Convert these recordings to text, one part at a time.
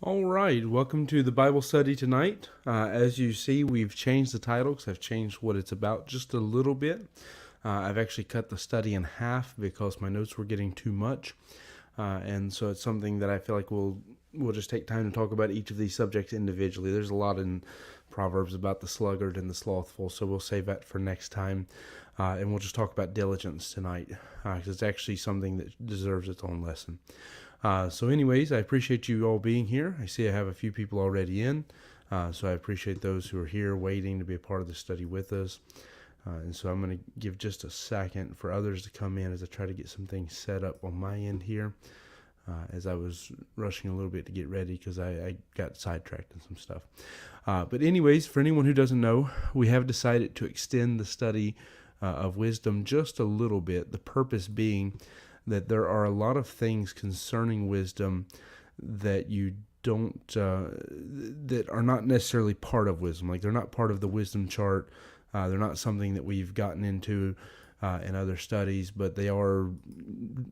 All right, welcome to the Bible study tonight. As you see, we've changed the title because I've changed what it's about just a little bit. I've actually cut the study in half because my notes were getting too much, and so it's something that I feel like we'll just take time to talk about each of these subjects individually. There's a lot in Proverbs about the sluggard and the slothful, so we'll save that for next time, and we'll just talk about diligence tonight because it's actually something that deserves its own lesson. So anyways, I appreciate you all being here. I see I have a few people already in, so I appreciate those who are here waiting to be a part of the study with us. And so I'm going to give just a second for others to come in as I try to get some things set up on my end here, as I was rushing a little bit to get ready because I got sidetracked in some stuff. But anyways, for anyone who doesn't know, we have decided to extend the study of wisdom just a little bit, the purpose being that there are a lot of things concerning wisdom that you don't, that are not necessarily part of wisdom. Like they're not part of the wisdom chart. They're not something that we've gotten into in other studies, but they are,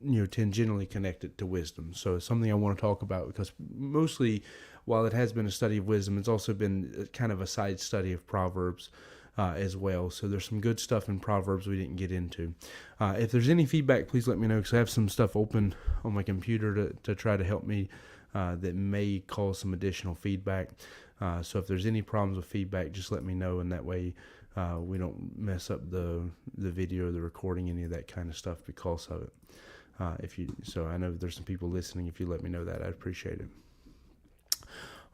tangentially connected to wisdom. So it's something I want to talk about because mostly, while it has been a study of wisdom, it's also been kind of a side study of Proverbs. As well. So there's some good stuff in Proverbs we didn't get into. If there's any feedback, please let me know because I have some stuff open on my computer to try to help me that may cause some additional feedback. So if there's any problems with feedback, just let me know, and that way we don't mess up the video, the recording, any of that kind of stuff because of it. So I know there's some people listening. If you let me know that, I'd appreciate it.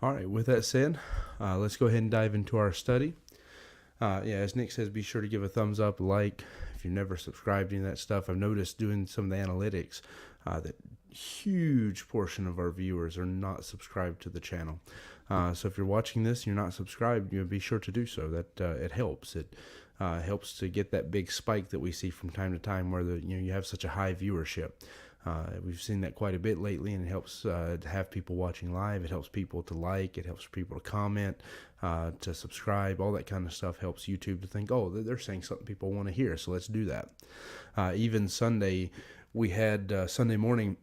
All right, with that said, let's go ahead and dive into our study. As Nick says, be sure to give a thumbs up, like, if you've never subscribed to any of that stuff. I've noticed doing some of the analytics that huge portion of our viewers are not subscribed to the channel. So if you're watching this and you're not subscribed, be sure to do so. That it helps. It helps to get that big spike that we see from time to time where you have such a high viewership. We've seen that quite a bit lately, and it helps to have people watching live. It helps people to like. It helps people to comment, to subscribe. All that kind of stuff helps YouTube to think, oh, they're saying something people want to hear, so let's do that. Even Sunday, we had Sunday morning,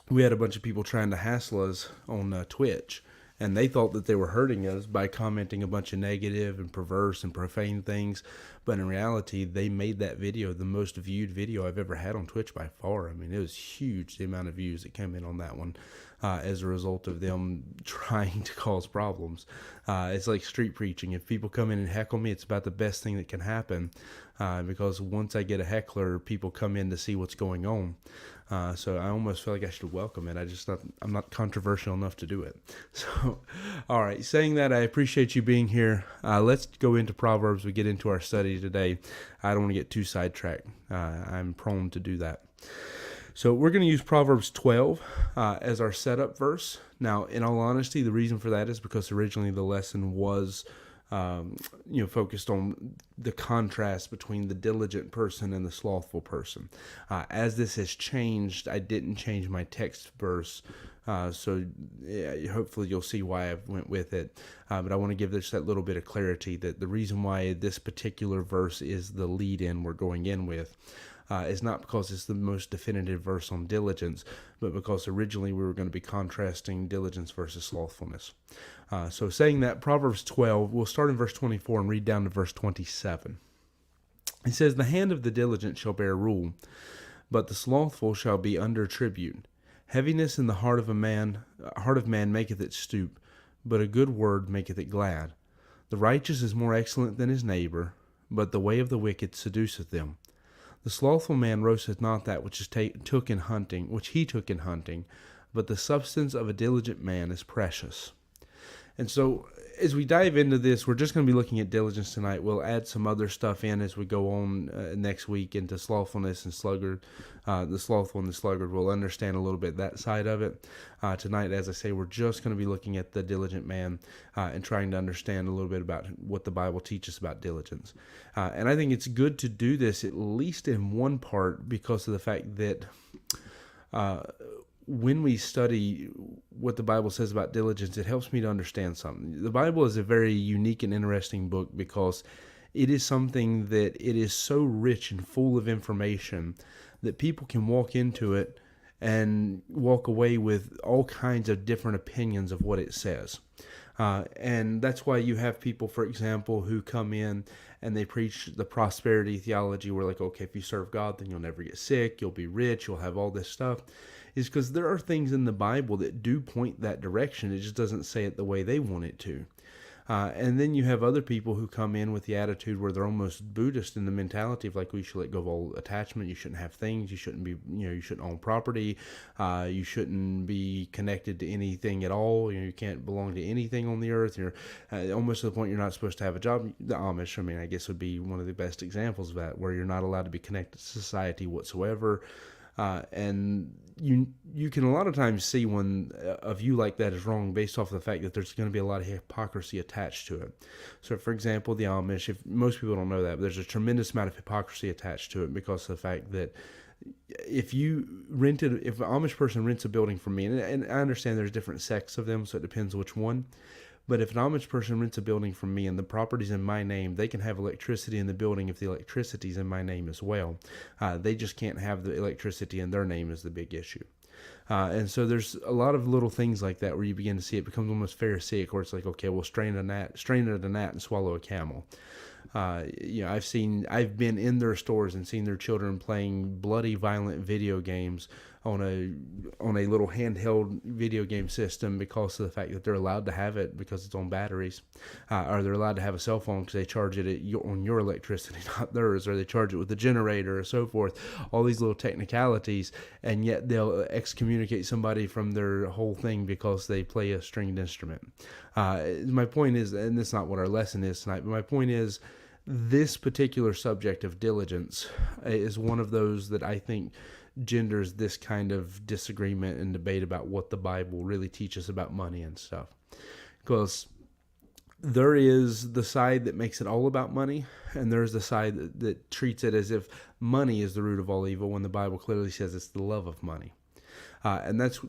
we had a bunch of people trying to hassle us on Twitch. And they thought that they were hurting us by commenting a bunch of negative and perverse and profane things. But in reality, they made that video the most viewed video I've ever had on Twitch by far. I mean, it was huge, the amount of views that came in on that one as a result of them trying to cause problems. It's like street preaching. If people come in and heckle me, it's about the best thing that can happen because once I get a heckler, people come in to see what's going on. So I almost feel like I should welcome it. I'm not controversial enough to do it. So, all right. Saying that, I appreciate you being here. Let's go into Proverbs. We get into our study today. I don't want to get too sidetracked. I'm prone to do that. So we're going to use Proverbs 12 as our setup verse. Now, in all honesty, the reason for that is because originally the lesson was focused on the contrast between the diligent person and the slothful person. As this has changed, I didn't change my text verse, so hopefully you'll see why I went with it. But I want to give this that little bit of clarity that the reason why this particular verse is the lead-in we're going in with is not because it's the most definitive verse on diligence, but because originally we were going to be contrasting diligence versus slothfulness. So saying that, Proverbs 12, we'll start in verse 24 and read down to verse 27. It says, "The hand of the diligent shall bear rule, but the slothful shall be under tribute. Heaviness in the heart of man maketh it stoop, but a good word maketh it glad. The righteous is more excellent than his neighbor, but the way of the wicked seduceth them. The slothful man roasteth not that which he took in hunting, but the substance of a diligent man is precious." And so as we dive into this, we're just going to be looking at diligence tonight. We'll add some other stuff in as we go on next week into slothfulness and sluggard. The slothful and the sluggard, we'll understand a little bit that side of it. Tonight, as I say, we're just going to be looking at the diligent man and trying to understand a little bit about what the Bible teaches about diligence. And I think it's good to do this at least in one part because of the fact that when we study what the Bible says about diligence, it helps me to understand something. The Bible is a very unique and interesting book because it is something that it is so rich and full of information that people can walk into it and walk away with all kinds of different opinions of what it says. And that's why you have people, for example, who come in and they preach the prosperity theology where, like, okay, if you serve God, then you'll never get sick, you'll be rich, you'll have all this stuff, is because there are things in the Bible that do point that direction. It just doesn't say it the way they want it to. And then you have other people who come in with the attitude where they're almost Buddhist in the mentality of like, we should let go of all attachment. You shouldn't have things. You shouldn't be, you shouldn't own property. You shouldn't be connected to anything at all. You can't belong to anything on the earth. You're almost to the point you're not supposed to have a job. The Amish, I guess, would be one of the best examples of that, where you're not allowed to be connected to society whatsoever. And you can a lot of times see when a view like that is wrong based off of the fact that there's going to be a lot of hypocrisy attached to it. So, for example, the Amish, if most people don't know that, but there's a tremendous amount of hypocrisy attached to it because of the fact that if an Amish person rents a building from me, and I understand there's different sects of them, so it depends which one. But if an Amish person rents a building from me and the property's in my name, they can have electricity in the building if the electricity's in my name as well. They just can't have the electricity in their name is the big issue. And so there's a lot of little things like that where you begin to see it becomes almost Pharisaic, where it's like, okay, we'll strain at a gnat and swallow a camel. I've been in their stores and seen their children playing bloody, violent video games on a little handheld video game system because of the fact that they're allowed to have it because it's on batteries, or they're allowed to have a cell phone because they charge it on your electricity, not theirs, or they charge it with a generator or so forth. All these little technicalities, and yet they'll excommunicate somebody from their whole thing because they play a stringed instrument. My point is, and that's not what our lesson is tonight, but my point is, this particular subject of diligence is one of those that I think genders this kind of disagreement and debate about what the Bible really teaches about money and stuff. Because there is the side that makes it all about money, and there's the side that treats it as if money is the root of all evil, when the Bible clearly says it's the love of money. And that's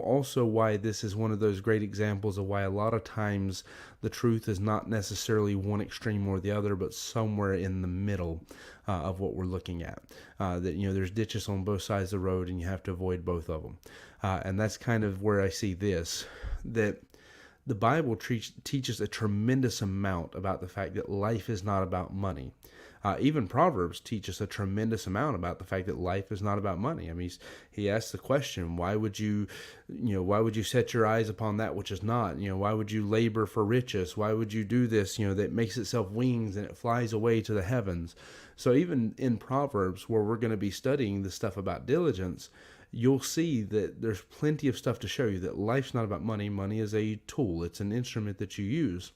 also why this is one of those great examples of why a lot of times the truth is not necessarily one extreme or the other, but somewhere in the middle of what we're looking at. That there's ditches on both sides of the road, and you have to avoid both of them. And that's kind of where I see this, that the Bible teaches a tremendous amount about the fact that life is not about money. Even Proverbs teach us a tremendous amount about the fact that life is not about money. He asks the question, why would you set your eyes upon that which is not? Why would you labor for riches? Why would you do this, that makes itself wings and it flies away to the heavens? So even in Proverbs, where we're going to be studying the stuff about diligence, you'll see that there's plenty of stuff to show you that life's not about money. Money is a tool. It's an instrument that you use.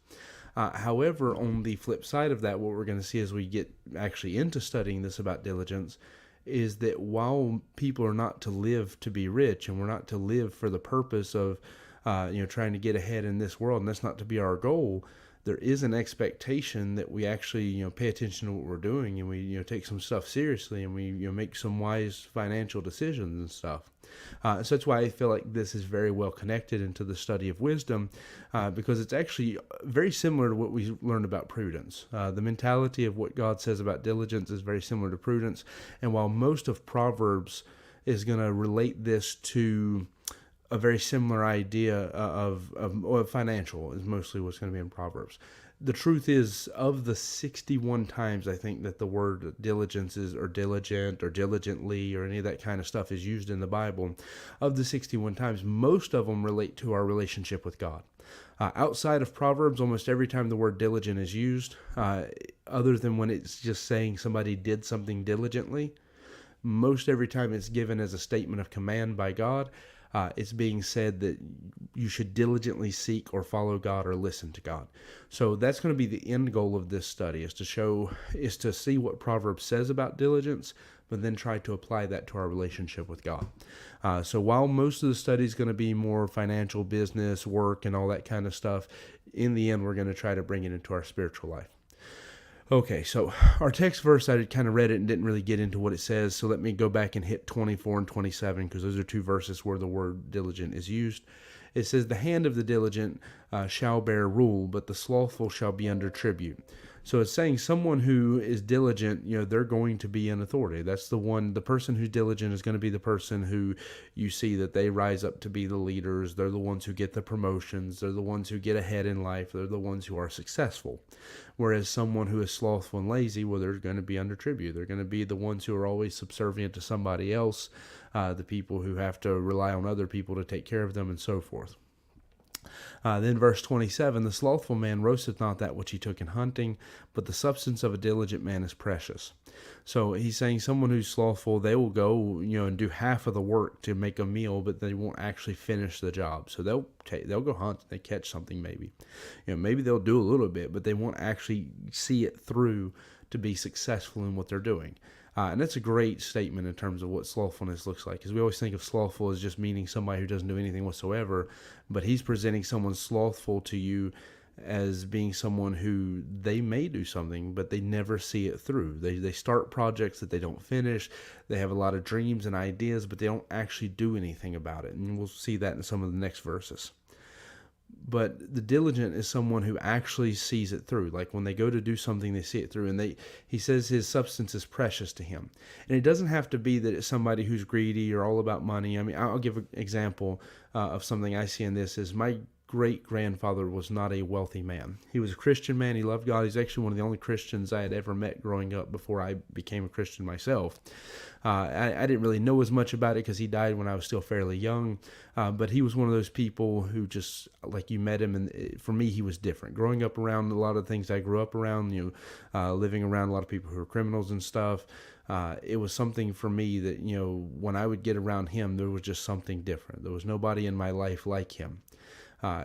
However, on the flip side of that, what we're going to see as we get actually into studying this about diligence is that while people are not to live to be rich, and we're not to live for the purpose of trying to get ahead in this world, and that's not to be our goal, there is an expectation that we actually pay attention to what we're doing, and we take some stuff seriously, and we make some wise financial decisions and stuff. So that's why I feel like this is very well connected into the study of wisdom, because it's actually very similar to what we learned about prudence. The mentality of what God says about diligence is very similar to prudence, and while most of Proverbs is going to relate this to a very similar idea of financial, is mostly what's going to be in Proverbs. The truth is, of the 61 times I think that the word diligence is, or diligent, or diligently, or any of that kind of stuff is used in the Bible, of the 61 times, most of them relate to our relationship with God. Outside of Proverbs, almost every time the word diligent is used, other than when it's just saying somebody did something diligently, most every time it's given as a statement of command by God. It's being said that you should diligently seek or follow God or listen to God. So that's going to be the end goal of this study, is to see what Proverbs says about diligence, but then try to apply that to our relationship with God. So while most of the study is going to be more financial, business, work, and all that kind of stuff, in the end, we're going to try to bring it into our spiritual life. Okay, so our text verse, I kind of read it and didn't really get into what it says, so let me go back and hit 24 and 27, because those are two verses where the word diligent is used. It says, "The hand of the diligent shall bear rule, but the slothful shall be under tribute." So it's saying someone who is diligent, they're going to be an authority. That's the person who's diligent is going to be the person who you see that they rise up to be the leaders. They're the ones who get the promotions. They're the ones who get ahead in life. They're the ones who are successful. Whereas someone who is slothful and lazy, well, they're going to be under tribute. They're going to be the ones who are always subservient to somebody else, the people who have to rely on other people to take care of them and so forth. Then verse 27, the slothful man roasteth not that which he took in hunting, but the substance of a diligent man is precious. So he's saying someone who's slothful, they will go, and do half of the work to make a meal, but they won't actually finish the job. So they'll go hunt, they catch something maybe. Maybe they'll do a little bit, but they won't actually see it through to be successful in what they're doing. And that's a great statement in terms of what slothfulness looks like, because we always think of slothful as just meaning somebody who doesn't do anything whatsoever, but he's presenting someone slothful to you as being someone who they may do something, but they never see it through. They start projects that they don't finish. They have a lot of dreams and ideas, but they don't actually do anything about it. And we'll see that in some of the next verses. But the diligent is someone who actually sees it through. Like when they go to do something, they see it through. And he says his substance is precious to him. And it doesn't have to be that it's somebody who's greedy or all about money. I mean, I'll give an example of something I see in this is my great-grandfather was not a wealthy man. He was a Christian man. He loved God. He's actually one of the only Christians I had ever met growing up before I became a Christian myself. I didn't really know as much about it because he died when I was still fairly young, but he was one of those people who just, like, you met him, and for me, he was different. Growing up around a lot of things I grew up around, living around a lot of people who were criminals and stuff, it was something for me that, when I would get around him, there was just something different. There was nobody in my life like him.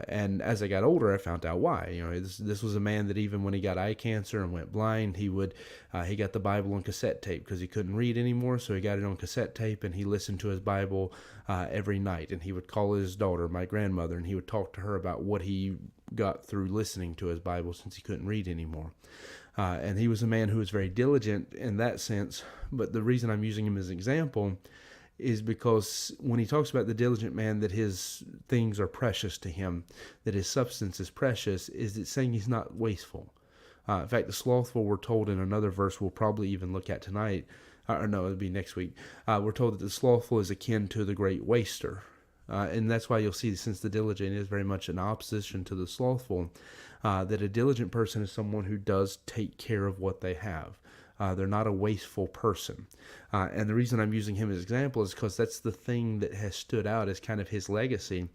And as I got older, I found out why. This was a man that even when he got eye cancer and went blind, he got the Bible on cassette tape because he couldn't read anymore. So he got it on cassette tape and he listened to his Bible every night. And he would call his daughter, my grandmother, and he would talk to her about what he got through listening to his Bible since he couldn't read anymore. And he was a man who was very diligent in that sense. But the reason I'm using him as an example is because when he talks about the diligent man, that his things are precious to him, that his substance is precious, is it saying he's not wasteful. In fact, the slothful, we're told in another verse we'll probably even look at tonight, or no, it'll be next week, we're told that the slothful is akin to the great waster. And that's why you'll see, since the diligent is very much an opposition to the slothful, that a diligent person is someone who does take care of what they have. They're not a wasteful person. And the reason I'm using him as an example is because that's the thing that has stood out as kind of his legacy.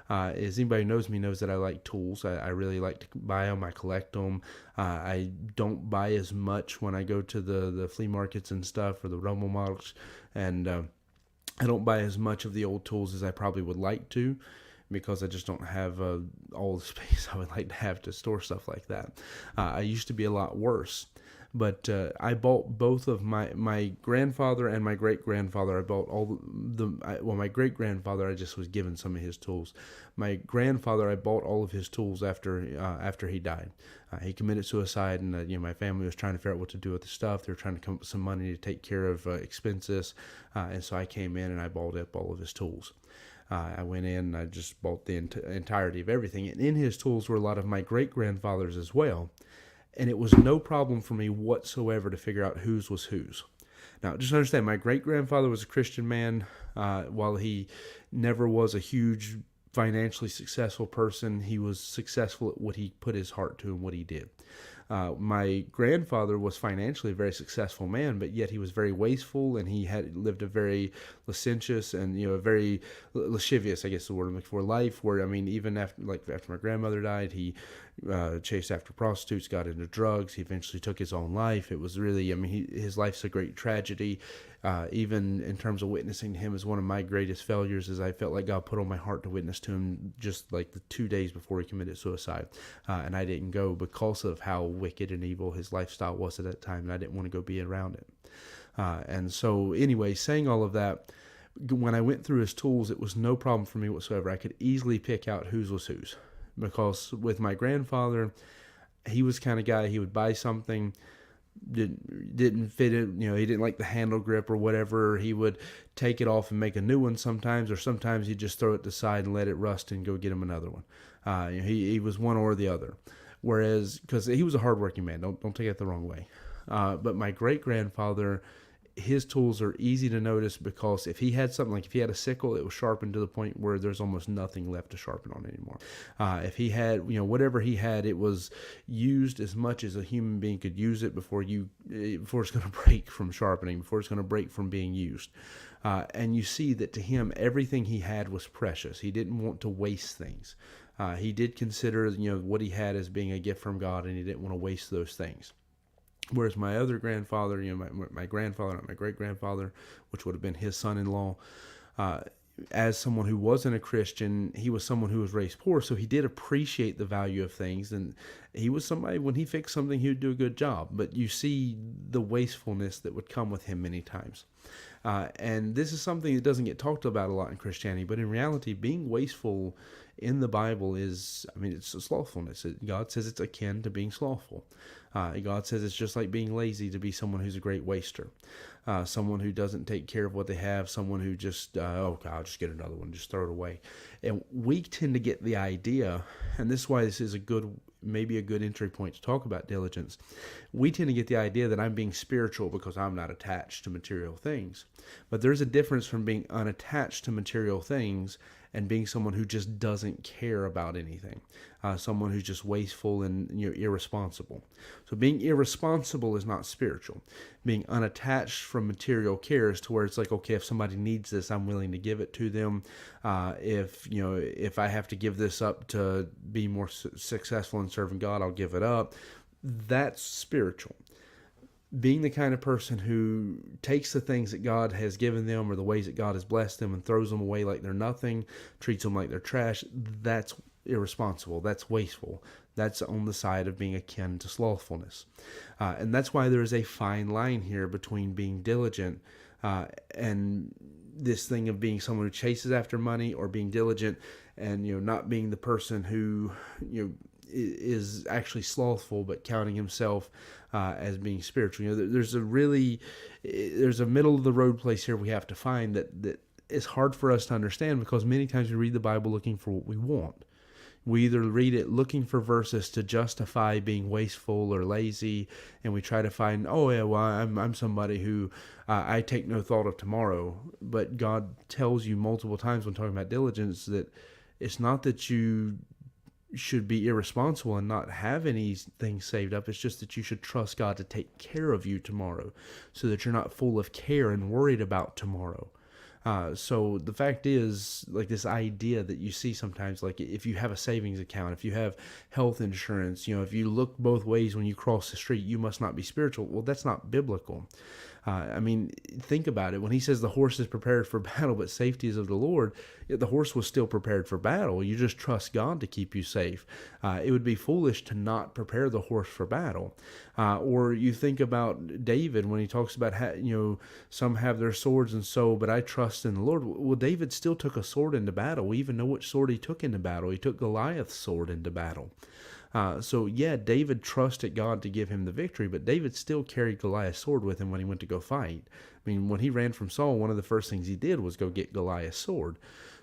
As anybody who knows me knows that I like tools. I really like to buy them. I collect them. I don't buy as much when I go to the flea markets and stuff, or the rumble models. And I don't buy as much of the old tools as I probably would like to, because I just don't have all the space I would like to have to store stuff like that. I used to be a lot worse. But I bought both of my grandfather and my great-grandfather. I bought my great-grandfather, I just was given some of his tools. My grandfather, I bought all of his tools after he died. He committed suicide, and my family was trying to figure out what to do with the stuff. They were trying to come up with some money to take care of expenses, and so I came in and I bought up all of his tools. I went in and I just bought the entirety of everything. And in his tools were a lot of my great-grandfather's as well. And it was no problem for me whatsoever to figure out whose was whose. Now, just understand, my great-grandfather was a Christian man. While he never was a huge financially successful person, he was successful at what he put his heart to and what he did. My grandfather was financially a very successful man, but yet he was very wasteful, and he had lived a very licentious and a very lascivious, I guess the word I'm looking for, life. Where even after my grandmother died, he chased after prostitutes, got into drugs. He eventually took his own life. It was really, his life's a great tragedy. Even in terms of witnessing to him, is one of my greatest failures. Is I felt like God put on my heart to witness to him just like the 2 days before he committed suicide, and I didn't go because of how wicked and evil his lifestyle was at that time, and I didn't want to go be around it. And so, anyway, saying all of that, when I went through his tools, it was no problem for me whatsoever. I could easily pick out whose was whose, because with my grandfather, he was the kind of guy, he would buy something, didn't fit it, he didn't like the handle grip or whatever. He would take it off and make a new one sometimes, or sometimes he'd just throw it to the side and let it rust and go get him another one. He was one or the other. Whereas, because he was a hardworking man, don't take it the wrong way. But my great grandfather, his tools are easy to notice because if he had something, like if he had a sickle, it was sharpened to the point where there's almost nothing left to sharpen on anymore. If he had, whatever he had, it was used as much as a human being could use it before it's going to break from sharpening, before it's going to break from being used. And you see that to him, everything he had was precious. He didn't want to waste things. He did consider, what he had as being a gift from God, and he didn't want to waste those things. Whereas my other grandfather, my grandfather, not my great-grandfather, which would have been his son-in-law, as someone who wasn't a Christian, he was someone who was raised poor, so he did appreciate the value of things, and he was somebody, when he fixed something, he would do a good job. But you see the wastefulness that would come with him many times. And this is something that doesn't get talked about a lot in Christianity, but in reality, being wasteful in the Bible it's a slothfulness. God says it's akin to being slothful. God says it's just like being lazy to be someone who's a great waster. Someone who doesn't take care of what they have, someone who just, I'll just get another one, just throw it away. And we tend to get the idea, and this is why this is maybe a good entry point to talk about diligence. We tend to get the idea that I'm being spiritual because I'm not attached to material things. But there's a difference from being unattached to material things and being someone who just doesn't care about anything. Someone who's just wasteful and irresponsible. So being irresponsible is not spiritual. Being unattached from material cares to where it's like, okay, if somebody needs this, I'm willing to give it to them. If I have to give this up to be more successful in serving God, I'll give it up. That's spiritual. Being the kind of person who takes the things that God has given them or the ways that God has blessed them and throws them away like they're nothing, treats them like they're trash, that's irresponsible. That's wasteful. That's on the side of being akin to slothfulness. And that's why there is a fine line here between being diligent and this thing of being someone who chases after money, or being diligent and not being the person who is actually slothful but counting himself as being spiritual. There's a middle of the road place here we have to find that is hard for us to understand, because many times we read the Bible looking for what we want. We either read it looking for verses to justify being wasteful or lazy, and we try to find, I'm somebody who I take no thought of tomorrow. But God tells you multiple times when talking about diligence that it's not that you should be irresponsible and not have anything saved up. It's just that you should trust God to take care of you tomorrow, so that you're not full of care and worried about tomorrow. So the fact is, like, this idea that you see sometimes, like if you have a savings account, if you have health insurance, if you look both ways when you cross the street, you must not be spiritual. Well, that's not biblical. Think about it. When he says the horse is prepared for battle, but safety is of the Lord, the horse was still prepared for battle. You just trust God to keep you safe. It would be foolish to not prepare the horse for battle. Or you think about David when he talks about, some have their swords and so, but I trust in the Lord. Well, David still took a sword into battle. We even know which sword he took into battle. He took Goliath's sword into battle. David trusted God to give him the victory, but David still carried Goliath's sword with him when he went to go fight. When he ran from Saul, one of the first things he did was go get Goliath's sword.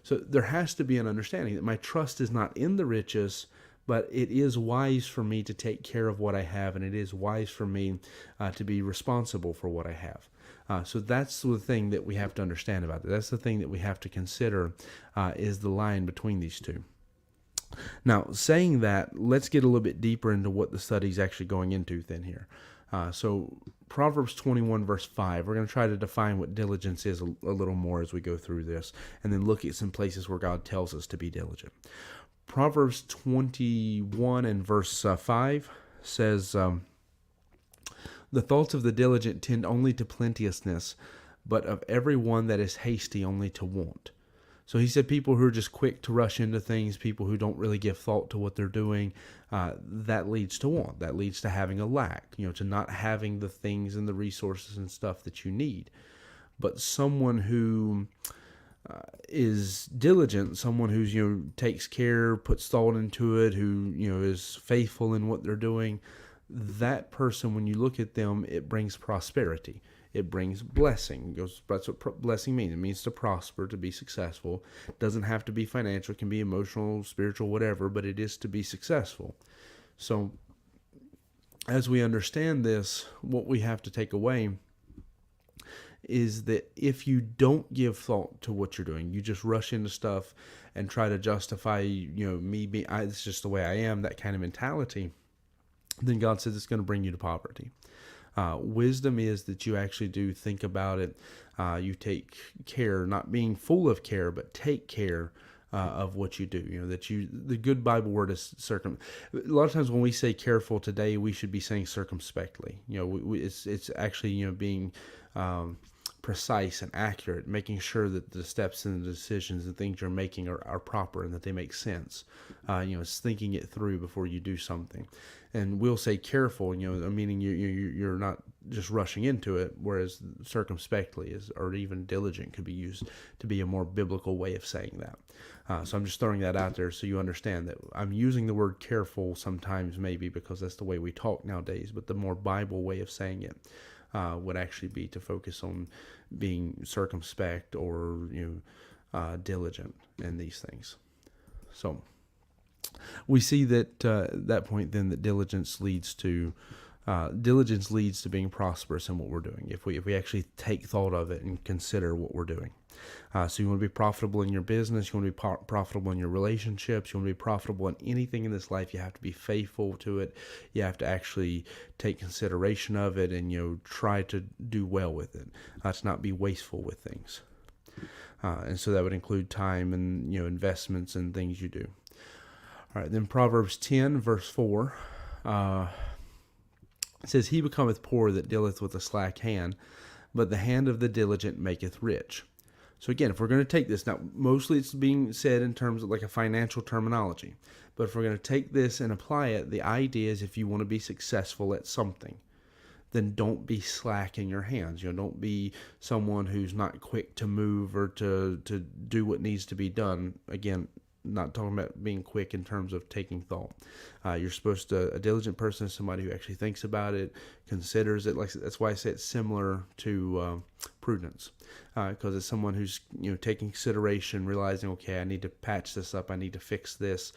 So there has to be an understanding that my trust is not in the riches, but it is wise for me to take care of what I have, and it is wise for me to be responsible for what I have. So that's the thing that we have to understand about it. That's the thing that we have to consider is the line between these two. Now, saying that, let's get a little bit deeper into what the study's actually going into then here. So Proverbs 21 verse 5, we're going to try to define what diligence is a little more as we go through this, and then look at some places where God tells us to be diligent. Proverbs 21 and verse 5 says, the thoughts of the diligent tend only to plenteousness, but of every one that is hasty only to want. So he said people who are just quick to rush into things, people who don't really give thought to what they're doing, that leads to want. That leads to having a lack, to not having the things and the resources and stuff that you need. But someone who is diligent, someone who's, takes care, puts thought into it, who, is faithful in what they're doing, that person, when you look at them, it brings prosperity. It brings blessing. That's what blessing means. It means to prosper, to be successful. It doesn't have to be financial. It can be emotional, spiritual, whatever, but it is to be successful. So as we understand this, what we have to take away is that if you don't give thought to what you're doing, you just rush into stuff and try to justify, it's just the way I am, that kind of mentality, then God says it's going to bring you to poverty. Wisdom is that you actually do think about it. You take care, not being full of care, but take care of what you do. The good Bible word is A lot of times when we say careful today, we should be saying circumspectly. It's actually being precise and accurate, making sure that the steps and the decisions and things you're making are proper and that they make sense. It's thinking it through before you do something. And we'll say careful, meaning you're not just rushing into it, whereas circumspectly or even diligent could be used to be a more biblical way of saying that. So I'm just throwing that out there so you understand that I'm using the word careful sometimes maybe because that's the way we talk nowadays, but the more Bible way of saying it would actually be to focus on being circumspect or diligent in these things. So we see that that point then that diligence leads to being prosperous in what we're doing. If we actually take thought of it and consider what we're doing. So you want to be profitable in your business. You want to be profitable in your relationships. You want to be profitable in anything in this life. You have to be faithful to it. You have to actually take consideration of it and try to do well with it. To not be wasteful with things. And so that would include time and investments and things you do. All right, then Proverbs 10 verse 4 says, "He becometh poor that dealeth with a slack hand, but the hand of the diligent maketh rich." So again, if we're going to take this, now mostly it's being said in terms of like a financial terminology, but if we're going to take this and apply it, the idea is if you want to be successful at something, then don't be slack in your hands. Don't be someone who's not quick to move or to do what needs to be done. Again, not talking about being quick in terms of taking thought. You're supposed to, a diligent person is somebody who actually thinks about it, considers it. Like that's why I say it's similar to prudence, because it's someone who's taking consideration, realizing, okay, I need to patch this up, I need to fix this.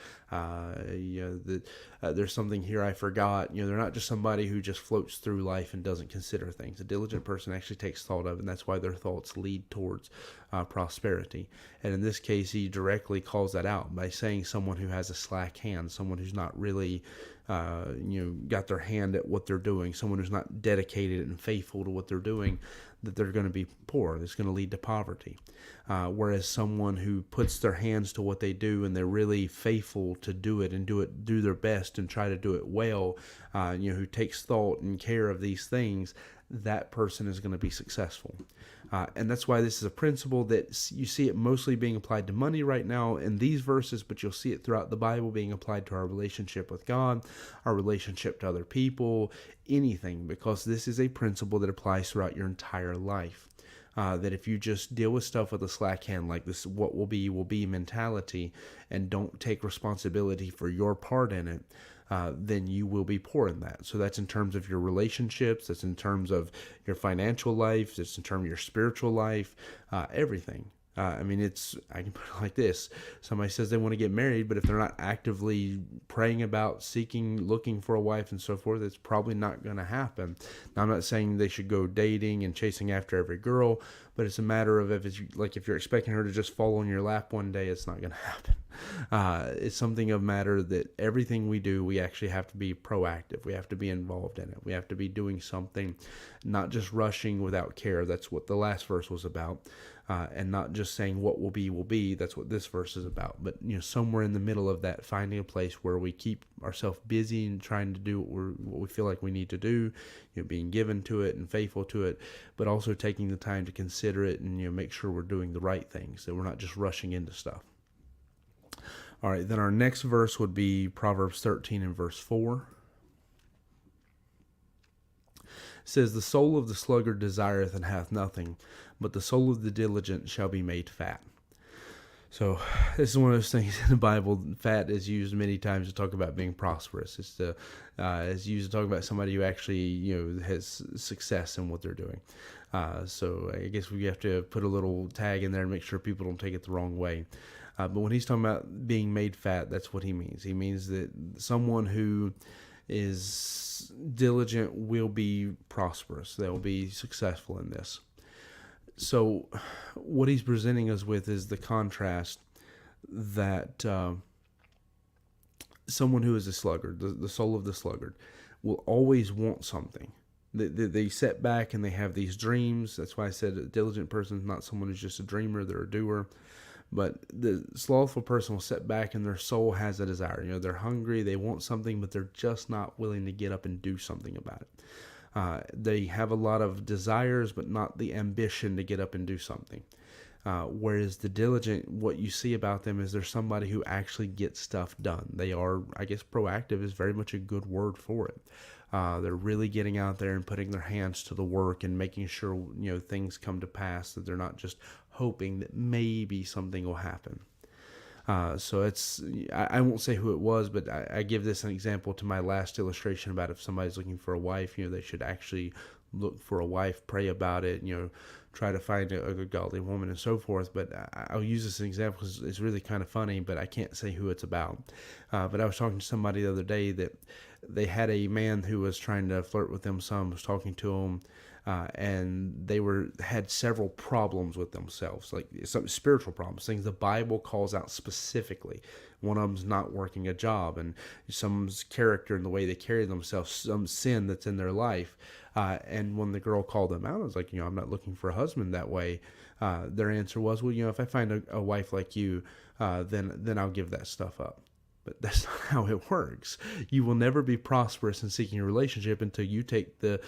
There's something here I forgot. They're not just somebody who just floats through life and doesn't consider things. A diligent person actually takes thought of it, and that's why their thoughts lead towards prosperity. And in this case, he directly calls that out by saying someone who has a slack hand, someone who's not really got their hand at what they're doing, someone who's not dedicated and faithful to what they're doing, that they're going to be poor. It's going to lead to poverty. Whereas someone who puts their hands to what they do and they're really faithful to do it and do their best and try to do it well, who takes thought and care of these things, that person is going to be successful. And that's why this is a principle that you see it mostly being applied to money right now in these verses, but you'll see it throughout the Bible being applied to our relationship with God, our relationship to other people, anything, because this is a principle that applies throughout your entire life. That if you just deal with stuff with a slack hand, like this what will be mentality, and don't take responsibility for your part in it, then you will be poor in that. So that's in terms of your relationships, that's in terms of your financial life, that's in terms of your spiritual life, everything. I can put it like this. Somebody says they want to get married, but if they're not actively praying about looking for a wife and so forth, it's probably not going to happen. Now, I'm not saying they should go dating and chasing after every girl, but it's a matter of if you're expecting her to just fall on your lap one day, it's not going to happen. It's something of matter that everything we do, we actually have to be proactive. We have to be involved in it. We have to be doing something, not just rushing without care. That's what the last verse was about. And not just saying what will be. That's what this verse is about. But somewhere in the middle of that, finding a place where we keep ourselves busy and trying to do what we feel like we need to do, being given to it and faithful to it, but also taking the time to consider it and make sure we're doing the right things, that we're not just rushing into stuff. All right, then our next verse would be Proverbs 13 and verse 4. It says, "The soul of the sluggard desireth and hath nothing, but the soul of the diligent shall be made fat." So this is one of those things in the Bible. Fat is used many times to talk about being prosperous. It's used to talk about somebody who actually has success in what they're doing. So I guess we have to put a little tag in there and make sure people don't take it the wrong way. But when he's talking about being made fat, that's what he means. He means that someone who is diligent will be prosperous. They'll be successful in this. So what he's presenting us with is the contrast that someone who is a sluggard, the soul of the sluggard, will always want something. They sit back and they have these dreams. That's why I said a diligent person is not someone who's just a dreamer, they're a doer. But the slothful person will sit back and their soul has a desire. They're hungry, they want something, but they're just not willing to get up and do something about it. They have a lot of desires, but not the ambition to get up and do something. Whereas the diligent, what you see about them is they're somebody who actually gets stuff done. They are, I guess, proactive is very much a good word for it. They're really getting out there and putting their hands to the work and making sure things come to pass, that they're not just hoping that maybe something will happen. So I won't say who it was, but I give this an example to my last illustration about if somebody's looking for a wife, they should actually look for a wife, pray about it, try to find a good godly woman and so forth. But I'll use this as an example because it's really kind of funny, but I can't say who it's about. But I was talking to somebody the other day that they had a man who was trying to flirt with them some, was talking to them, and they had several problems with themselves, like some spiritual problems, things the Bible calls out specifically. One of them's not working a job, and some's character and the way they carry themselves, some sin that's in their life. And when the girl called them out, I was like, I'm not looking for a husband that way. Their answer was, well, if I find a wife like you, then I'll give that stuff up. But that's not how it works. You will never be prosperous in seeking a relationship until you take the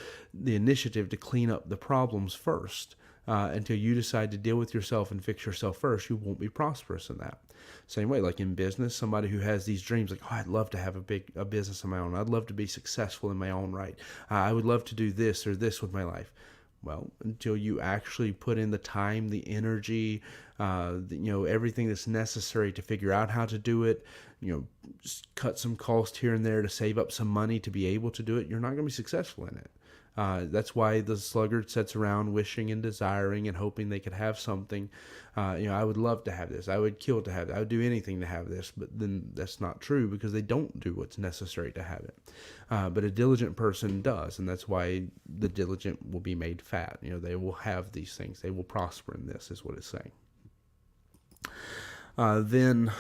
initiative to clean up the problems first. Until you decide to deal with yourself and fix yourself first, you won't be prosperous in that. Same way, like in business, somebody who has these dreams, like, I'd love to have a business of my own. I'd love to be successful in my own right. I would love to do this or this with my life. Well, until you actually put in the time, the energy, everything that's necessary to figure out how to do it, just cut some cost here and there to save up some money to be able to do it, you're not going to be successful in it. That's why the sluggard sits around wishing and desiring and hoping they could have something. I would love to have this. I would kill to have it. I would do anything to have this. But then that's not true because they don't do what's necessary to have it. But a diligent person does, and that's why the diligent will be made fat. They will have these things. They will prosper in this, is what it's saying. Then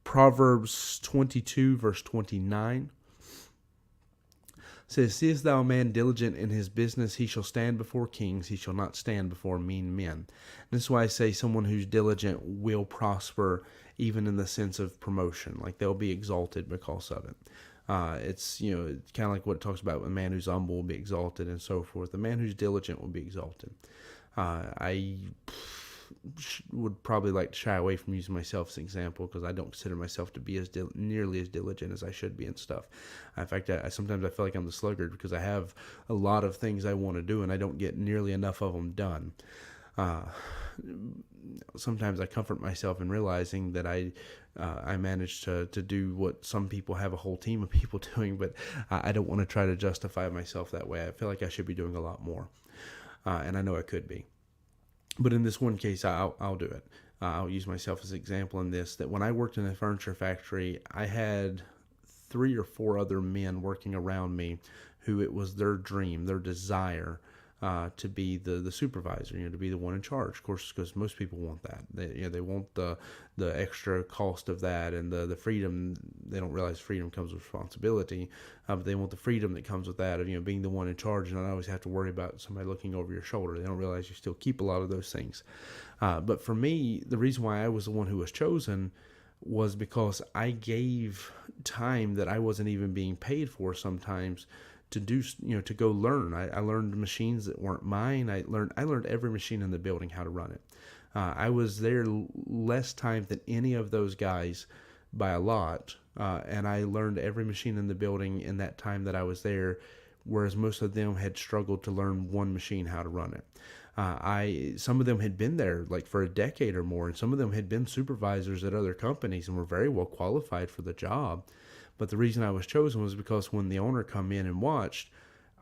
Proverbs 22, verse 29. Says, seest thou a man diligent in his business, he shall stand before kings, he shall not stand before mean men. And this is why I say someone who's diligent will prosper, even in the sense of promotion, like they'll be exalted because of it. It's kind of like what it talks about, a man who's humble will be exalted and so forth. The man who's diligent will be exalted. I would probably like to shy away from using myself as an example because I don't consider myself to be nearly as diligent as I should be and stuff. In fact, sometimes I feel like I'm the sluggard because I have a lot of things I want to do and I don't get nearly enough of them done. Sometimes I comfort myself in realizing that I managed to do what some people have a whole team of people doing, but I don't want to try to justify myself that way. I feel like I should be doing a lot more, and I know I could be. But in this one case, I'll do it. I'll use myself as an example in this, that when I worked in a furniture factory, I had 3 or 4 other men working around me who it was their dream, their desire to be the supervisor, to be the one in charge. Of course, because most people want that. They want the extra cost of that and the freedom. They don't realize freedom comes with responsibility, but they want the freedom that comes with that of being the one in charge and not always have to worry about somebody looking over your shoulder. They don't realize you still keep a lot of those things. But for me, the reason why I was the one who was chosen was because I gave time that I wasn't even being paid for sometimes to do, to go learn. I learned machines that weren't mine. I learned every machine in the building, how to run it. I was there less time than any of those guys by a lot, and I learned every machine in the building in that time that I was there, whereas most of them had struggled to learn one machine, how to run it. Some of them had been there like for a decade or more, and some of them had been supervisors at other companies and were very well qualified for the job. But the reason I was chosen was because when the owner come in and watched,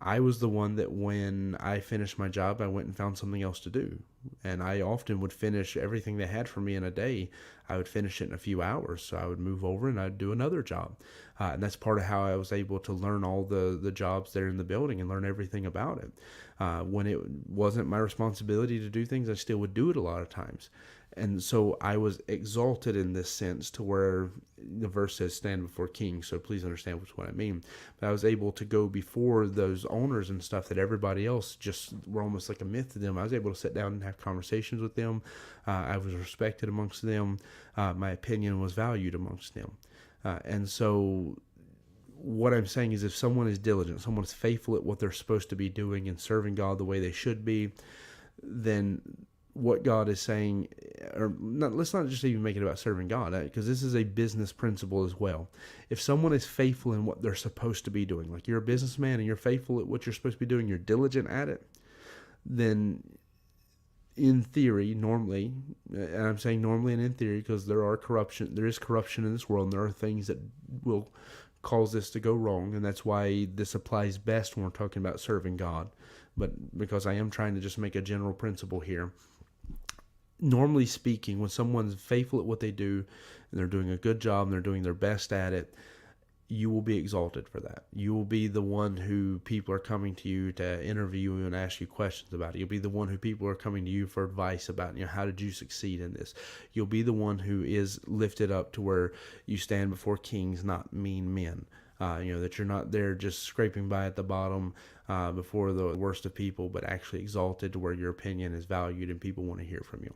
I was the one that when I finished my job, I went and found something else to do. And I often would finish everything they had for me in a day. I would finish it in a few hours. So I would move over and I'd do another job. And that's part of how I was able to learn all the jobs there in the building and learn everything about it. When it wasn't my responsibility to do things, I still would do it a lot of times. And so I was exalted in this sense to where the verse says stand before kings. So please understand what I mean. But I was able to go before those owners and stuff that everybody else just were almost like a myth to them. I was able to sit down and have conversations with them. I was respected amongst them. My opinion was valued amongst them. And so what I'm saying is if someone is diligent, someone is faithful at what they're supposed to be doing and serving God the way they should be, then what God is saying, or not, let's not just even make it about serving God, because this is a business principle as well. If someone is faithful in what they're supposed to be doing, like you're a businessman and you're faithful at what you're supposed to be doing, you're diligent at it, then in theory, normally, and I'm saying normally and in theory because there is corruption in this world, and there are things that will cause this to go wrong, and that's why this applies best when we're talking about serving God. But because I am trying to just make a general principle here, normally speaking, when someone's faithful at what they do and they're doing a good job and they're doing their best at it, you will be exalted for that. You will be the one who people are coming to you to interview you and ask you questions about it. You'll be the one who people are coming to you for advice about, how did you succeed in this? You'll be the one who is lifted up to where you stand before kings, not mean men. That you're not there just scraping by at the bottom before the worst of people, but actually exalted to where your opinion is valued and people want to hear from you.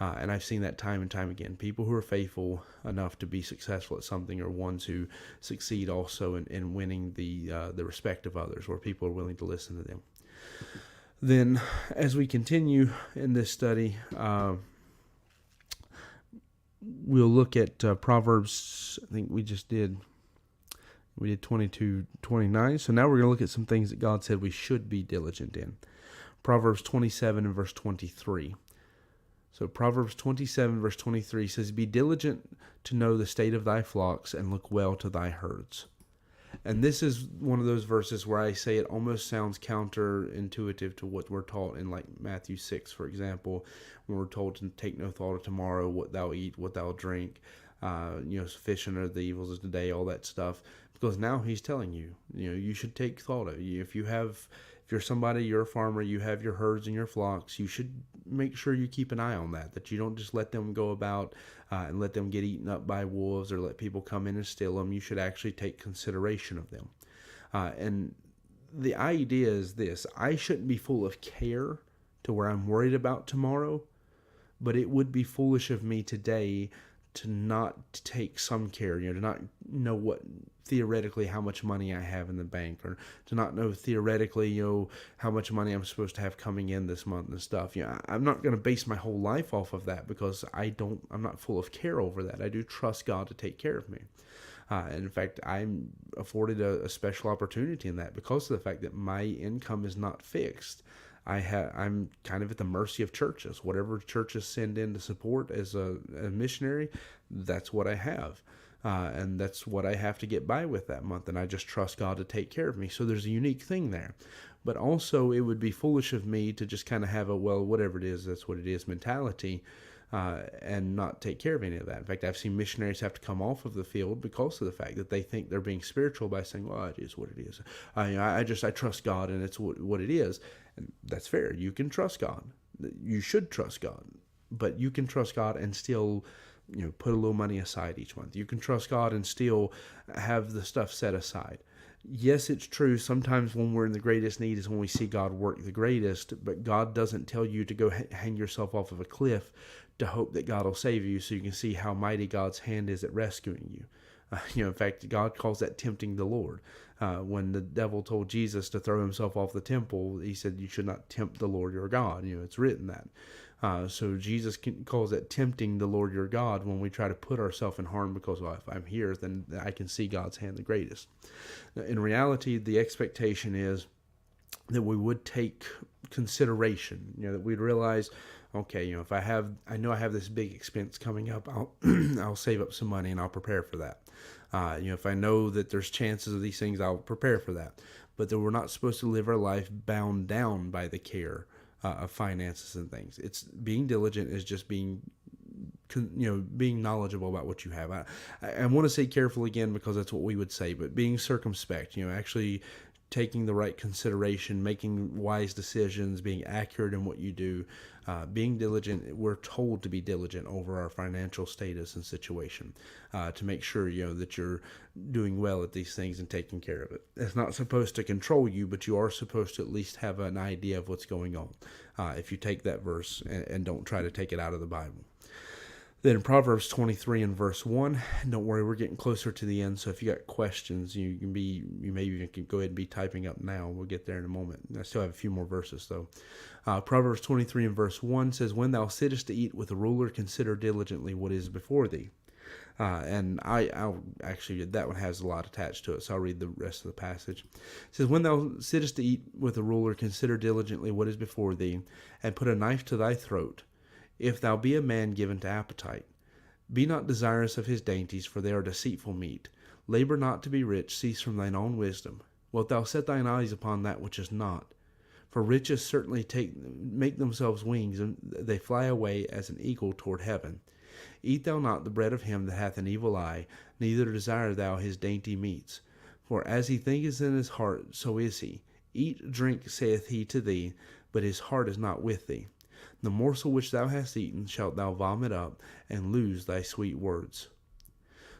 And I've seen that time and time again. People who are faithful enough to be successful at something are ones who succeed also in winning the respect of others, where people are willing to listen to them. Then, as we continue in this study, we'll look at Proverbs. I think we did 22:29. So now we're going to look at some things that God said we should be diligent in. Proverbs 27 and verse 23. So Proverbs 27 verse 23 says, "Be diligent to know the state of thy flocks and look well to thy herds." And this is one of those verses where I say it almost sounds counterintuitive to what we're taught in like Matthew 6, for example, when we're told to take no thought of tomorrow, what thou eat, what thou drink, sufficient are the evils of today, all that stuff. Because now he's telling you, you should take thought of it. If you're somebody, you're a farmer, you have your herds and your flocks, you should make sure you keep an eye on that you don't just let them go about and let them get eaten up by wolves or let people come in and steal them. You should actually take consideration of them. And the idea is this: I shouldn't be full of care to where I'm worried about tomorrow, but it would be foolish of me today to not take some care, to not know what theoretically how much money I have in the bank, or to not know theoretically, how much money I'm supposed to have coming in this month and stuff. I'm not going to base my whole life off of that because I'm not full of care over that. I do trust God to take care of me. And in fact, I'm afforded a special opportunity in that because of the fact that my income is not fixed. I'm kind of at the mercy of churches. Whatever churches send in to support as a missionary, that's what I have. And that's what I have to get by with that month. And I just trust God to take care of me. So there's a unique thing there. But also it would be foolish of me to just kind of have whatever it is, that's what it is mentality, and not take care of any of that. In fact, I've seen missionaries have to come off of the field because of the fact that they think they're being spiritual by saying, well, it is what it is. I trust God and it's what it is. And that's fair. You can trust God. You should trust God. But you can trust God and still put a little money aside each month. You can trust God and still have the stuff set aside. Yes, it's true. Sometimes when we're in the greatest need is when we see God work the greatest, but God doesn't tell you to go hang yourself off of a cliff to hope that God will save you so you can see how mighty God's hand is at rescuing you. In fact, God calls that tempting the Lord. When the devil told Jesus to throw himself off the temple, he said, you should not tempt the Lord your God. It's written that. So Jesus calls that tempting the Lord your God when we try to put ourselves in harm because, if I'm here, then I can see God's hand the greatest. Now, in reality, the expectation is that we would take consideration, that we'd realize, okay, if I know I have this big expense coming up, I'll save up some money and I'll prepare for that. If I know that there's chances of these things, I'll prepare for that. but that we're not supposed to live our life bound down by the care of finances and things. It's being diligent is just being being knowledgeable about what you have. I want to say careful again because that's what we would say, but being circumspect, actually taking the right consideration, making wise decisions, being accurate in what you do, being diligent. We're told to be diligent over our financial status and situation to make sure, that you're doing well at these things and taking care of it. It's not supposed to control you, but you are supposed to at least have an idea of what's going on if you take that verse and don't try to take it out of the Bible. Then in Proverbs 23 and verse 1, don't worry, we're getting closer to the end, so if you got questions, you maybe can go ahead and be typing up now. We'll get there in a moment. I still have a few more verses, though. Proverbs 23 and verse 1 says, "When thou sittest to eat with a ruler, consider diligently what is before thee." And I'll actually, that one has a lot attached to it, so I'll read the rest of the passage. It says, "When thou sittest to eat with a ruler, consider diligently what is before thee, and put a knife to thy throat. If thou be a man given to appetite, be not desirous of his dainties, for they are deceitful meat. Labor not to be rich, cease from thine own wisdom. Wilt thou set thine eyes upon that which is not? For riches certainly make themselves wings, and they fly away as an eagle toward heaven. Eat thou not the bread of him that hath an evil eye, neither desire thou his dainty meats. For as he thinketh in his heart, so is he. Eat, drink, saith he to thee, but his heart is not with thee. The morsel which thou hast eaten shalt thou vomit up, and lose thy sweet words."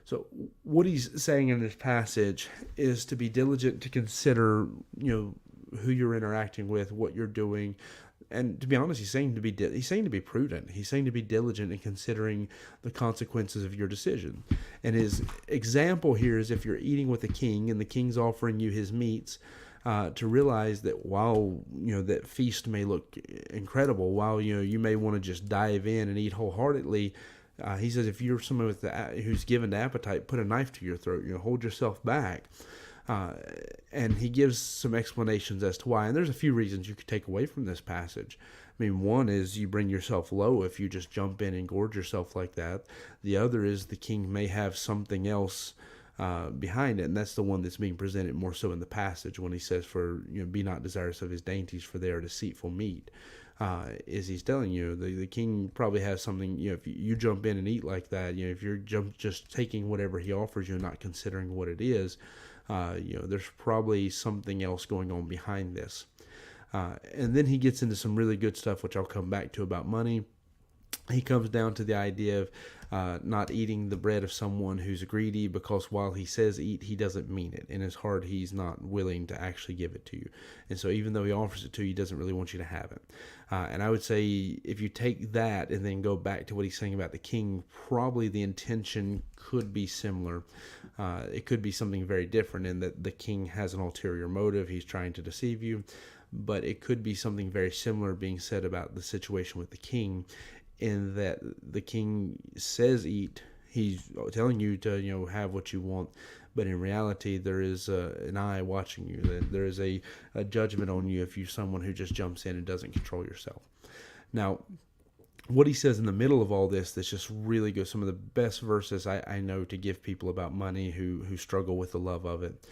So what he's saying in this passage is to be diligent to consider, who you're interacting with, what you're doing. And to be honest, he's saying to be prudent. He's saying to be diligent in considering the consequences of your decision. And his example here is if you're eating with a king and the king's offering you his meats, to realize that while that feast may look incredible, while you may want to just dive in and eat wholeheartedly, he says if you're someone who's given to appetite, put a knife to your throat. Hold yourself back. And he gives some explanations as to why. And there's a few reasons you could take away from this passage. I mean, one is you bring yourself low if you just jump in and gorge yourself like that. The other is the king may have something else behind it, and that's the one that's being presented more so in the passage when he says, "For be not desirous of his dainties, for they are deceitful meat." Is he's telling you the king probably has something. If you jump in and eat like that, if you're just taking whatever he offers you and not considering what it is, there's probably something else going on behind this. And then he gets into some really good stuff, which I'll come back to about money. He comes down to the idea of not eating the bread of someone who's greedy, because while he says eat, he doesn't mean it. In his heart, he's not willing to actually give it to you. And so even though he offers it to you, he doesn't really want you to have it. And I would say if you take that and then go back to what he's saying about the king, probably the intention could be similar. It could be something very different in that the king has an ulterior motive. He's trying to deceive you. But it could be something very similar being said about the situation with the king, in that the king says eat. He's telling you to have what you want, but in reality there is an eye watching you. There is a judgment on you if you're someone who just jumps in and doesn't control yourself. Now, what he says in the middle of all this that's just really good, some of the best verses I know to give people about money who struggle with the love of it,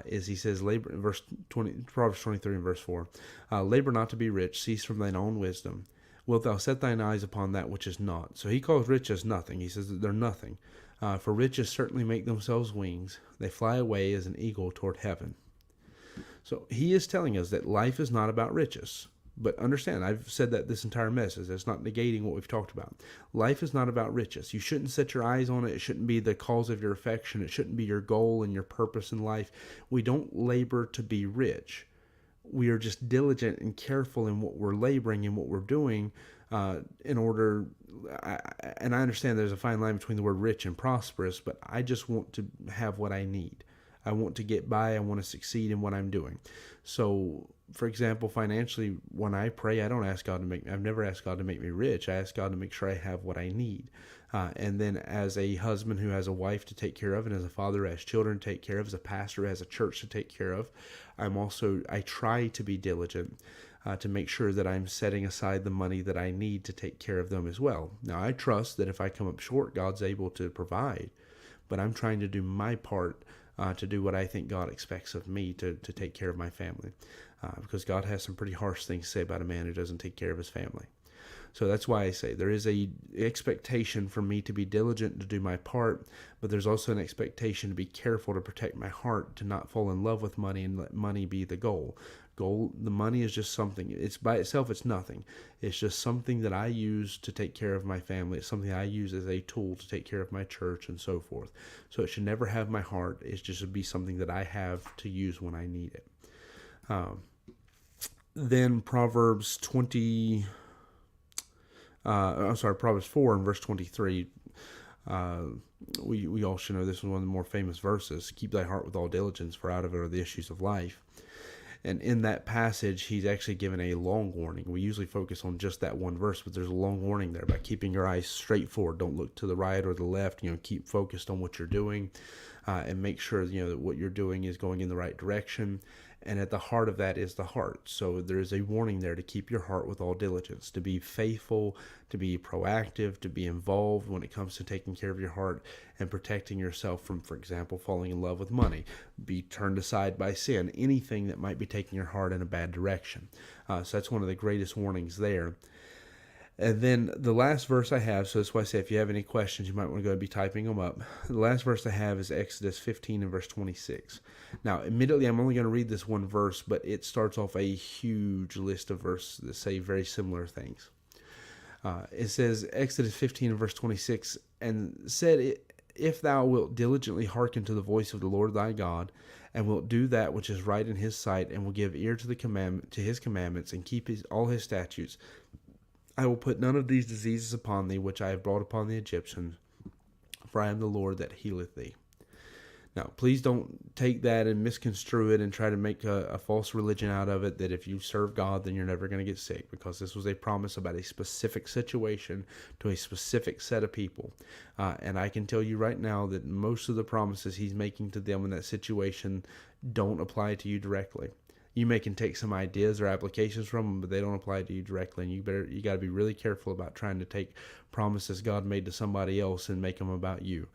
is he says, Proverbs 23 and verse 4, "Labor not to be rich, cease from thine own wisdom. Wilt thou set thine eyes upon that which is not?" So he calls riches nothing. He says that they're nothing. "For riches certainly make themselves wings. They fly away as an eagle toward heaven." So he is telling us that life is not about riches. But understand, I've said that this entire message. That's not negating what we've talked about. Life is not about riches. You shouldn't set your eyes on it. It shouldn't be the cause of your affection. It shouldn't be your goal and your purpose in life. We don't labor to be rich. We are just diligent and careful in what we're laboring and what we're doing in order. And I understand there's a fine line between the word rich and prosperous, but I just want to have what I need. I want to get by. I want to succeed in what I'm doing. So, for example, financially, when I pray, I've never asked God to make me rich. I ask God to make sure I have what I need. And then as a husband who has a wife to take care of, and as a father who has children to take care of, as a pastor who has a church to take care of, I try to be diligent to make sure that I'm setting aside the money that I need to take care of them as well. Now, I trust that if I come up short, God's able to provide, but I'm trying to do my part to do what I think God expects of me to take care of my family. Because God has some pretty harsh things to say about a man who doesn't take care of his family. So that's why I say there is a expectation for me to be diligent to do my part, but there's also an expectation to be careful to protect my heart, to not fall in love with money and let money be the goal. The money is just something. It's by itself, it's nothing. It's just something that I use to take care of my family. It's something I use as a tool to take care of my church and so forth. So it should never have my heart. It's just to be something that I have to use when I need it. Then Proverbs 4 and verse 23. We all should know this is one of the more famous verses. Keep thy heart with all diligence, for out of it are the issues of life. And in that passage, he's actually given a long warning. We usually focus on just that one verse, but there's a long warning there about keeping your eyes straight forward. Don't look to the right or the left. Keep focused on what you're doing, and make sure that what you're doing is going in the right direction. And at the heart of that is the heart. So there is a warning there to keep your heart with all diligence, to be faithful, to be proactive, to be involved when it comes to taking care of your heart and protecting yourself from, for example, falling in love with money, be turned aside by sin, anything that might be taking your heart in a bad direction. So that's one of the greatest warnings there. And then the last verse I have, so that's why I say if you have any questions, you might want to go and be typing them up. The last verse I have is Exodus 15 and verse 26. Now, admittedly, I'm only going to read this one verse, but it starts off a huge list of verses that say very similar things. It says, Exodus 15 and verse 26, and said, if thou wilt diligently hearken to the voice of the Lord thy God, and wilt do that which is right in his sight, and will give ear to his commandments, and keep all his statutes, I will put none of these diseases upon thee, which I have brought upon the Egyptians, for I am the Lord that healeth thee. Now, please don't take that and misconstrue it and try to make a false religion out of it, that if you serve God, then you're never going to get sick, because this was a promise about a specific situation to a specific set of people. And I can tell you right now that most of the promises he's making to them in that situation don't apply to you directly. You can take some ideas or applications from them, but they don't apply to you directly. And you got to be really careful about trying to take promises God made to somebody else and make them about you.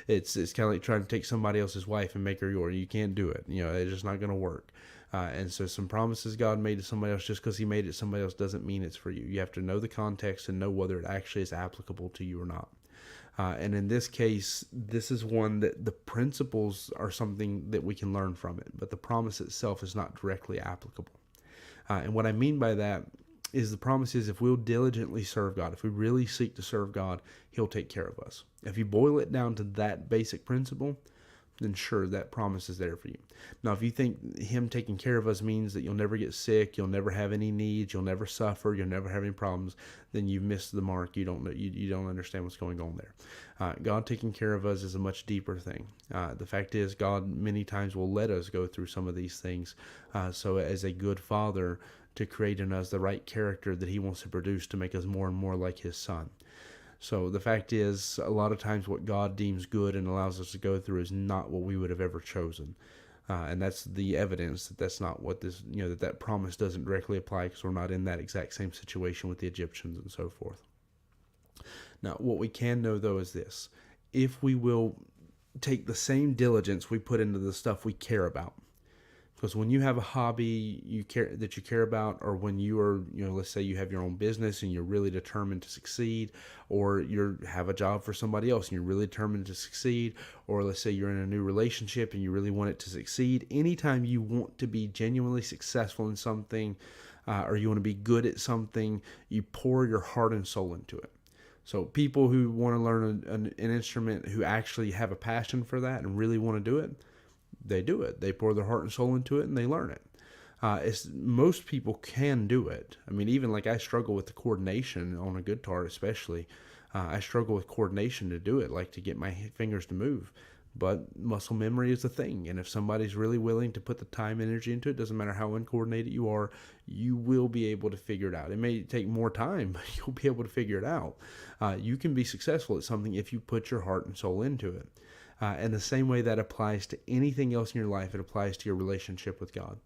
It's kind of like trying to take somebody else's wife and make her yours. You can't do it. It's just not going to work. And so some promises God made to somebody else, just because he made it to somebody else, doesn't mean it's for you. You have to know the context and know whether it actually is applicable to you or not. And in this case, this is one that the principles are something that we can learn from it, but the promise itself is not directly applicable. And what I mean by that is the promise is if we'll diligently serve God, if we really seek to serve God, he'll take care of us. If you boil it down to that basic principle, then sure, that promise is there for you. Now, if you think him taking care of us means that you'll never get sick, you'll never have any needs, you'll never suffer, you'll never have any problems, then you've missed the mark. You don't know, you don't understand what's going on there. God taking care of us is a much deeper thing. The fact is, God many times will let us go through some of these things. So as a good father, to create in us the right character that he wants to produce to make us more and more like his son. So the fact is, a lot of times what God deems good and allows us to go through is not what we would have ever chosen. And that's the evidence that that's not what this, that promise doesn't directly apply, because we're not in that exact same situation with the Egyptians and so forth. Now, what we can know, though, is this. If we will take the same diligence we put into the stuff we care about, because when you have a hobby you care about, or when you are, let's say you have your own business and you're really determined to succeed, or you have a job for somebody else and you're really determined to succeed, or let's say you're in a new relationship and you really want it to succeed, anytime you want to be genuinely successful in something, or you want to be good at something, you pour your heart and soul into it. So people who want to learn an instrument, who actually have a passion for that and really want to do it, they do it. They pour their heart and soul into it and they learn it. Most people can do it. I mean, even like I struggle with the coordination on a guitar, especially. I struggle with coordination to do it, like to get my fingers to move. But muscle memory is a thing. And if somebody's really willing to put the time and energy into it, doesn't matter how uncoordinated you are, you will be able to figure it out. It may take more time, but you'll be able to figure it out. You can be successful at something if you put your heart and soul into it. And the same way that applies to anything else in your life, it applies to your relationship with God.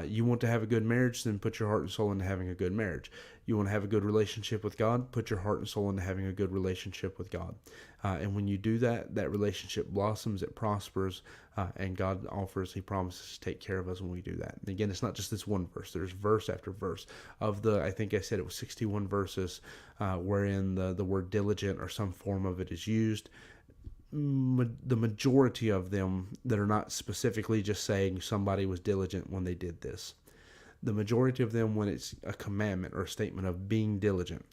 You want to have a good marriage, then put your heart and soul into having a good marriage. You want to have a good relationship with God, put your heart and soul into having a good relationship with God. And when you do that, that relationship blossoms, it prospers, and God offers, He promises to take care of us when we do that. And again, it's not just this one verse. There's verse after verse. Of the, I think I said it was 61 verses wherein the word diligent or some form of it is used. The majority of them that are not specifically just saying somebody was diligent when they did this. The majority of them, when it's a commandment or a statement of being diligent,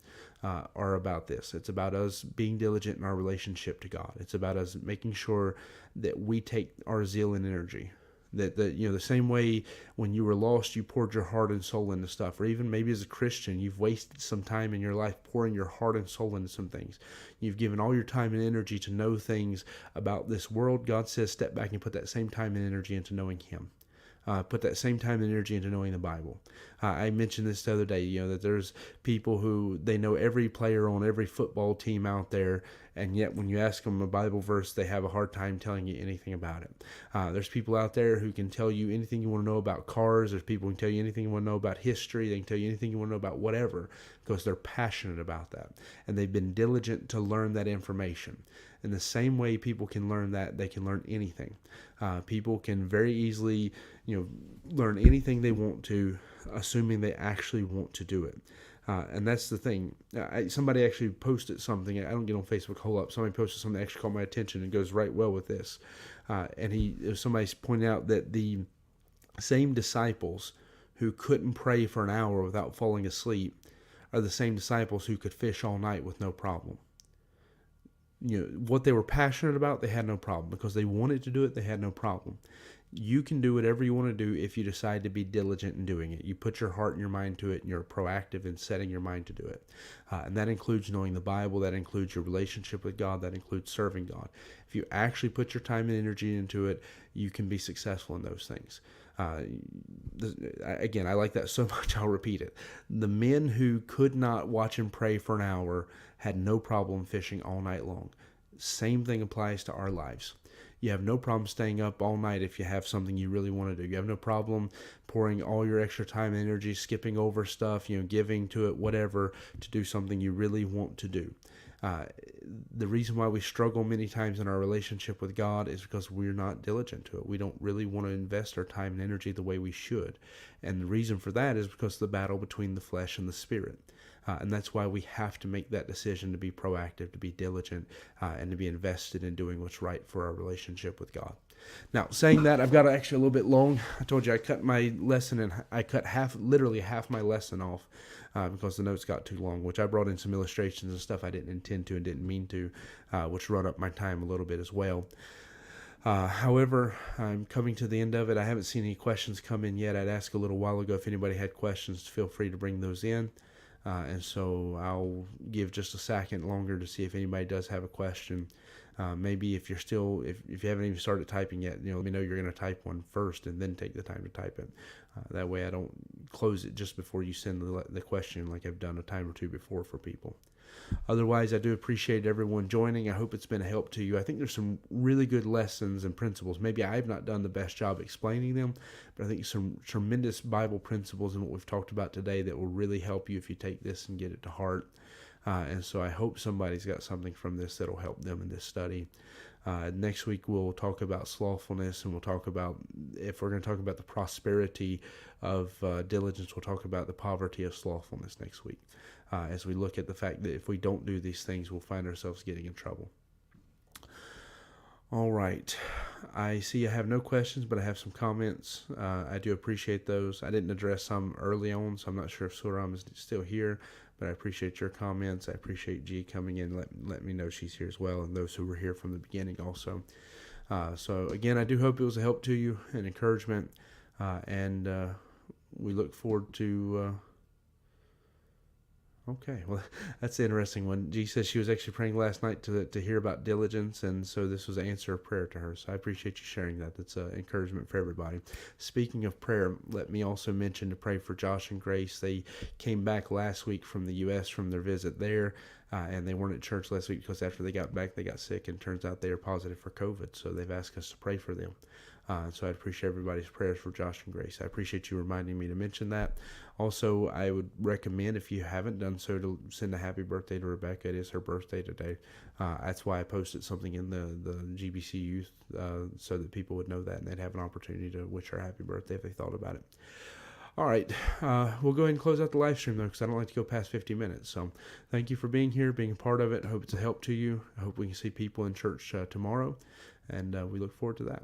are about this. It's about us being diligent in our relationship to God. It's about us making sure that we take our zeal and energy. That the same way when you were lost, you poured your heart and soul into stuff, or even maybe as a Christian, you've wasted some time in your life pouring your heart and soul into some things. You've given all your time and energy to know things about this world. God says, step back and put that same time and energy into knowing Him. Put that same time and energy into knowing the Bible. I mentioned this the other day, that there's people who they know every player on every football team out there, and yet when you ask them a Bible verse, they have a hard time telling you anything about it. There's people out there who can tell you anything you want to know about cars. There's people who can tell you anything you want to know about history. They can tell you anything you want to know about whatever, because they're passionate about that. And they've been diligent to learn that information. In the same way people can learn that, they can learn anything. People can very easily, learn anything they want to, assuming they actually want to do it. And that's the thing. Somebody actually posted something. I don't get on Facebook a whole lot. Somebody posted something that actually caught my attention and goes right well with this. Somebody's pointing out that the same disciples who couldn't pray for an hour without falling asleep are the same disciples who could fish all night with no problem. What they were passionate about, they had no problem. Because they wanted to do it, they had no problem. You can do whatever you want to do if you decide to be diligent in doing it. You put your heart and your mind to it, and you're proactive in setting your mind to do it. And that includes knowing the Bible. That includes your relationship with God. That includes serving God. If you actually put your time and energy into it, you can be successful in those things. Again, I like that so much, I'll repeat it. The men who could not watch and pray for an hour had no problem fishing all night long. Same thing applies to our lives. You have no problem staying up all night if you have something you really want to do. You have no problem pouring all your extra time and energy, skipping over stuff, giving to it, whatever, to do something you really want to do. The reason why we struggle many times in our relationship with God is because we're not diligent to it. We don't really want to invest our time and energy the way we should. And the reason for that is because of the battle between the flesh and the spirit. And that's why we have to make that decision to be proactive, to be diligent, and to be invested in doing what's right for our relationship with God. Now, saying that, I've got actually a little bit long. I told you I cut my lesson and I cut literally half my lesson off because the notes got too long, which I brought in some illustrations and stuff I didn't intend to and didn't mean to, which run up my time a little bit as well. However, I'm coming to the end of it. I haven't seen any questions come in yet. I'd asked a little while ago if anybody had questions. Feel free to bring those in. And so I'll give just a second longer to see if anybody does have a question. Maybe if you're still, if you haven't even started typing yet, let me know you're going to type one first and then take the time to type it. That way I don't close it just before you send the question like I've done a time or two before for people. Otherwise, I do appreciate everyone joining. I hope it's been a help to you. I think there's some really good lessons and principles. Maybe I've not done the best job explaining them, but I think some tremendous Bible principles in what we've talked about today that will really help you if you take this and get it to heart. And so I hope somebody's got something from this that'll help them in this study. Next week we'll talk about slothfulness, and we'll talk about, if we're going to talk about the prosperity of diligence, we'll talk about the poverty of slothfulness next week. As we look at the fact that if we don't do these things, we'll find ourselves getting in trouble. All right. I see I have no questions, but I have some comments. I do appreciate those. I didn't address some early on, so I'm not sure if Suram is still here, but I appreciate your comments. I appreciate G coming in, let me know she's here as well, and those who were here from the beginning also. So again, I do hope it was a help to you, an encouragement, and we look forward to... Okay, well, that's the interesting one. G says she was actually praying last night to hear about diligence, and so this was an answer of prayer to her. So I appreciate you sharing that. That's an encouragement for everybody. Speaking of prayer, let me also mention to pray for Josh and Grace. They came back last week from the U.S. from their visit there, and they weren't at church last week because after they got back, they got sick, and turns out they are positive for COVID. So they've asked us to pray for them. So I appreciate everybody's prayers for Josh and Grace. I appreciate you reminding me to mention that. Also, I would recommend, if you haven't done so, to send a happy birthday to Rebecca. It is her birthday today. That's why I posted something in the GBC Youth so that people would know that and they'd have an opportunity to wish her happy birthday if they thought about it. All right, we'll go ahead and close out the live stream, though, because I don't like to go past 50 minutes. So thank you for being here, being a part of it. I hope it's a help to you. I hope we can see people in church tomorrow, and we look forward to that.